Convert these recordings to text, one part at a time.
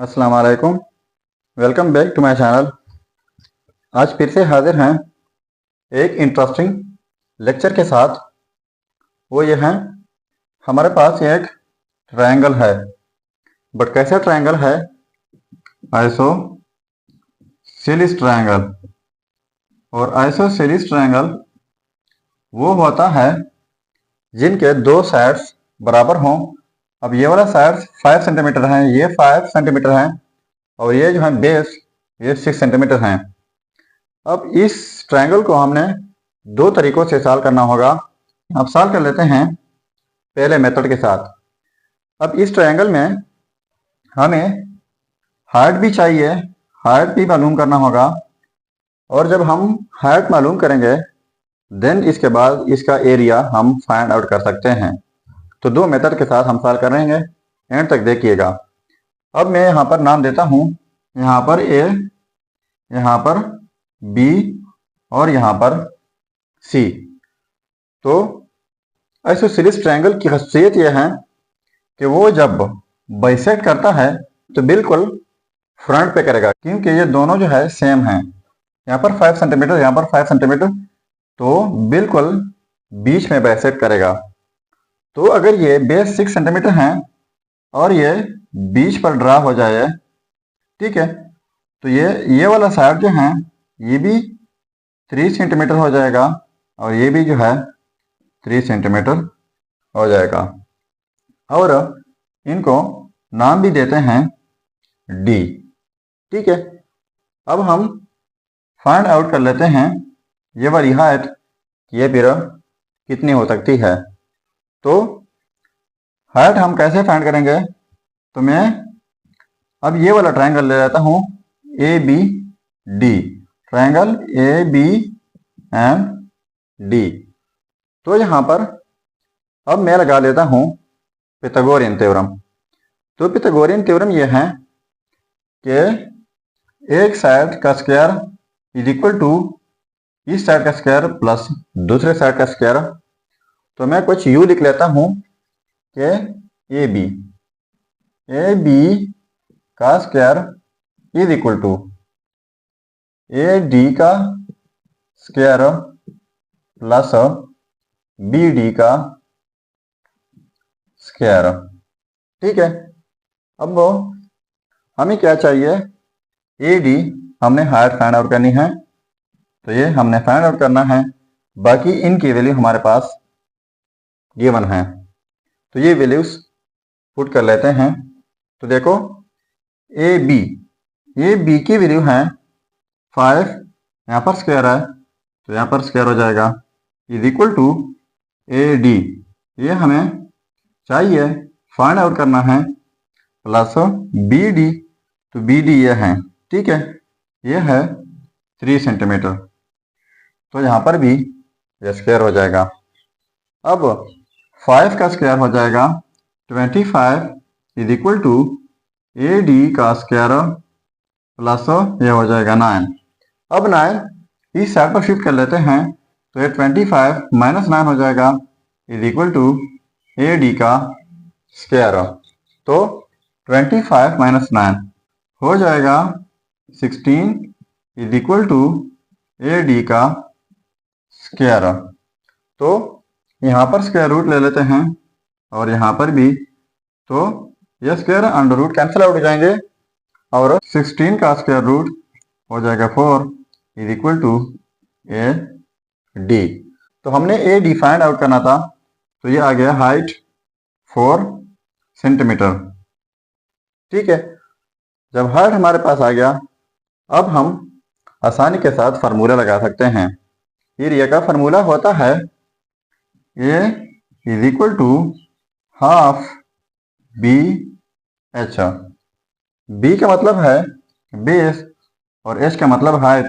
अस्सलाम वालेकुम। Welcome back to my channel. आज फिर से हाजिर हैं एक इंटरेस्टिंग लेक्चर के साथ। वो ये है, हमारे पास एक ट्रायंगल है, बट कैसा ट्रायंगल है? Isosceles triangle. और आइसोसेलेस ट्रायंगल वो होता है जिनके दो साइड्स बराबर हों। अब ये वाला साइड 5 सेंटीमीटर है, ये 5 सेंटीमीटर है, और ये जो है बेस ये 6 सेंटीमीटर है। अब इस ट्रायंगल को हमने दो तरीकों से सॉल्व करना होगा। अब सॉल्व कर लेते हैं पहले मेथड के साथ। अब इस ट्रायंगल में हमें हाइट भी चाहिए, हाइट भी मालूम करना होगा। और जब हम हाइट मालूम करेंगे देन इसके बाद इसका एरिया हम फाइंड आउट कर सकते हैं। तो दो मेथड के साथ हम सॉल्व करेंगे, एंड तक देखिएगा। अब मैं यहाँ पर नाम देता हूँ, यहाँ पर ए, यहाँ पर बी और यहाँ पर सी। तो आइसोसेलेस ट्रायंगल की खासियत यह है कि वो जब बाइसेक्ट करता है तो बिल्कुल फ्रंट पे करेगा, क्योंकि ये दोनों जो है सेम हैं। यहाँ पर 5 सेंटीमीटर, यहाँ पर 5 सेंटीमीटर, तो बिल्कुल बीच में बाइसेक्ट करेगा। तो अगर ये बेस 6 सेंटीमीटर है और ये बीच पर ड्रा हो जाए, ठीक है, तो ये वाला साइड जो है ये भी 3 सेंटीमीटर हो जाएगा, और ये भी जो है 3 सेंटीमीटर हो जाएगा। और इनको नाम भी देते हैं डी, ठीक है। अब हम फाइंड आउट कर लेते हैं ये वाली हाइट, ये फिर कितनी हो सकती है। तो हाइट हम कैसे फाइंड करेंगे? तो मैं अब ये वाला ट्रायंगल ले लेता हूँ, A B D, triangle A B and D. तो यहाँ पर अब मैं लगा लेता हूँ पिथागोरियन थ्योरम। तो पिथागोरियन थ्योरम यह है कि एक साइड का स्क्वायर इज इक्वल टू इस साइड का स्क्वायर प्लस दूसरे साइड का स्क्वायर। तो मैं कुछ यू लिख लेता हूँ कि ए बी का square is equal to A D का स्क्वायर प्लस बी डी का स्क्वायर, ठीक है। अब हमें क्या चाहिए? ए डी हमने हाइट फाइंड आउट करनी है, तो ये हमने फाइंड आउट करना है। बाकी इनकी वैल्यू हमारे पास गिवन है, तो ये वैल्यूज पुट कर लेते हैं। तो देखो ए बी की वैल्यू है 5, यहाँ पर स्क्वायर है तो यहाँ पर स्क्वायर हो जाएगा, is equal to A D, ये हमें चाहिए फाइंड आउट करना है, प्लस बी डी, तो बी डी ये है, ठीक है, ये है 3 सेंटीमीटर। तो यहाँ पर भी ये स्क्वायर हो जाएगा। अब 5 का स्क्वायर हो जाएगा 25 is equal to A D का स्क्वायर प्लस ये हो जाएगा 9। अब 9 इस साइड पर शिफ्ट कर लेते हैं, तो ये 25 माइनस 9 हो जाएगा, is equal to A D का स्क्वायर। तो 25 माइनस 9 हो जाएगा 16 is equal to A D का स्क्वायर। तो यहाँ पर स्क्वायर रूट ले लेते हैं, और यहाँ पर भी, तो ये square under root cancel out हो जाएंगे, और 16 का स्क्वायर रूट हो जाएगा 4 is equal to A D. तो हमने ए डी फाइंड आउट करना था, तो ये आ गया हाइट 4 सेंटीमीटर, ठीक है। जब हाइट हमारे पास आ गया, अब हम आसानी के साथ फार्मूला लगा सकते हैं। एरिया का फार्मूला होता है A is equal to half B H. B का मतलब है बेस और एच का मतलब हाइट,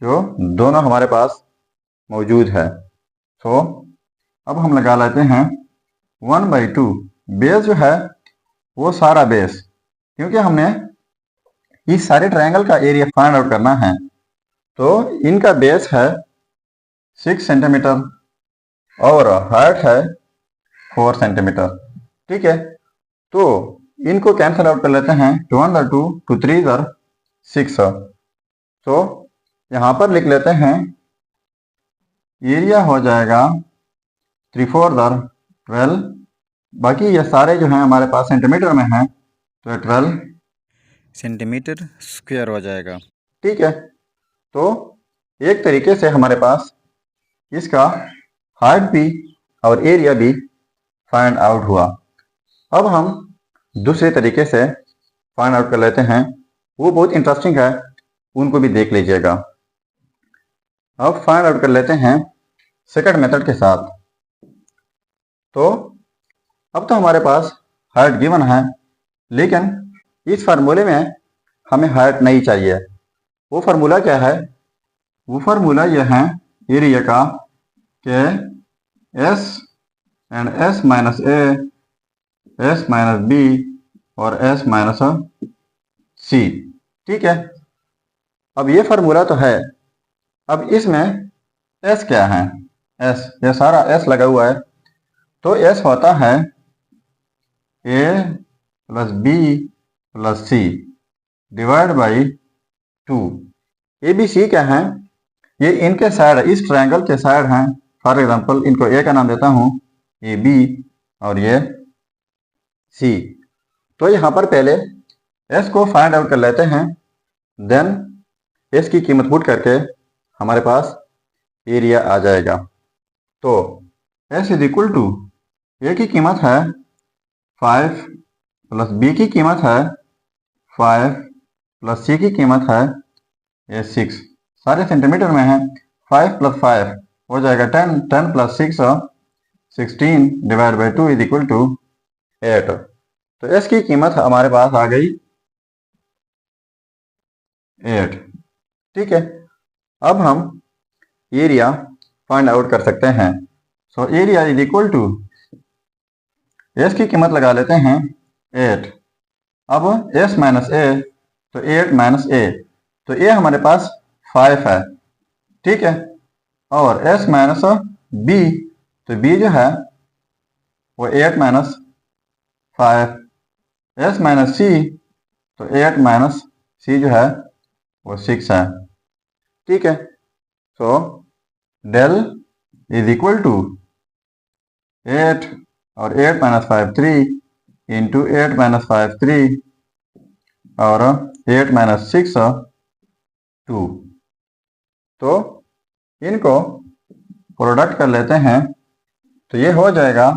जो दोनों हमारे पास मौजूद है। तो अब हम लगा लेते हैं 1/2। बेस जो है वो सारा बेस, क्योंकि हमने इस सारे ट्रायंगल का एरिया फाइंड आउट करना है, तो इनका बेस है 6 सेंटीमीटर और हाइट है 4 सेंटीमीटर, ठीक है। तो इनको कैंसिल आउट कर लेते हैं। 2 1 2, 2 3 6। तो यहाँ पर लिख लेते हैं एरिया हो जाएगा 3 4 12। बाकी ये सारे जो हैं हमारे पास सेंटीमीटर में हैं, तो 12 सेंटीमीटर स्क्वायर हो जाएगा। ठीक है। तो एक तरीके से हमारे पास इसका हाइट भी और एरिया भी फाइंड आउट हुआ। अब हम दूसरे तरीके से फाइंड आउट कर लेते हैं, वो बहुत इंटरेस्टिंग है, उनको भी देख लीजिएगा। अब फाइंड आउट कर लेते हैं सेकंड मेथड के साथ। तो अब तो हमारे पास हाइट गिवन है, लेकिन इस फार्मूले में हमें हाइट नहीं चाहिए। वो फार्मूला क्या है? वो फार्मूला यह है एरिया का कि S and S minus A, S minus B और एस माइनस सी। ठीक है। अब ये फार्मूला तो है, अब इसमें एस क्या है? एस, ये सारा एस लगा हुआ है, तो एस होता है A plus B plus C divide by 2। A B C क्या है? ये इनके साइड, इस ट्रायंगल के साइड हैं। फॉर एग्जांपल इनको ए का नाम देता हूं, ए बी, और ये सी। तो यहाँ पर पहले एस को फाइंड आउट कर लेते हैं, देन एस की कीमत पुट करके हमारे पास एरिया आ जाएगा। तो एस इज इक्वल टू, ए की कीमत है 5 प्लस बी की कीमत है 5 प्लस सी की कीमत है ये 6। सारे सेंटीमीटर में है। 5 प्लस 5 हो जाएगा 10, 10 plus 6 16 divide by 2 is equal to 8। तो एस की कीमत हमारे पास आ गई 8। ठीक है। अब हम एरिया फाइंड आउट कर सकते हैं। So area is equal to, S की कीमत लगा लेते हैं 8। अब एस माइनस ए, तो 8 माइनस ए, तो ए हमारे पास 5 है। ठीक है। और एस माइनस बी, तो बी जो है वो 8 माइनस 5। एस माइनस सी, तो 8 माइनस सी जो है वो 6 है। ठीक है। तो डेल इज इक्वल टू 8 और 8 माइनस 5 3 इंटू 8 माइनस 5 3 और 8 माइनस 6 2। तो इनको प्रोडक्ट कर लेते हैं, तो ये हो जाएगा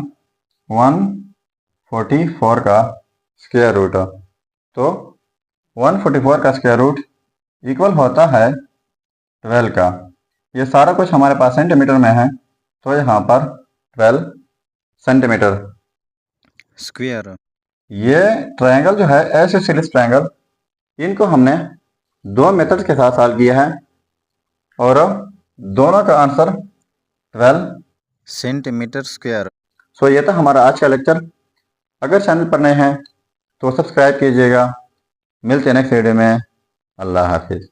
144 का स्क्वायर रूट। तो 144 का स्क्वायर रूट इक्वल होता है 12 का। ये सारा कुछ हमारे पास सेंटीमीटर में है, तो यहाँ पर 12 सेंटीमीटर स्क्वायर। ये ट्रायंगल जो है आइसोसेलेस ट्रायंगल, इनको हमने दो मेथड्स के साथ सॉल्व किया है और दोनों का आंसर 12 सेंटीमीटर स्क्वायर। सो ये था हमारा आज का लेक्चर। अगर चैनल पर नए हैं तो सब्सक्राइब कीजिएगा। मिलते हैं नेक्स्ट वीडियो में। अल्लाह हाफिज़।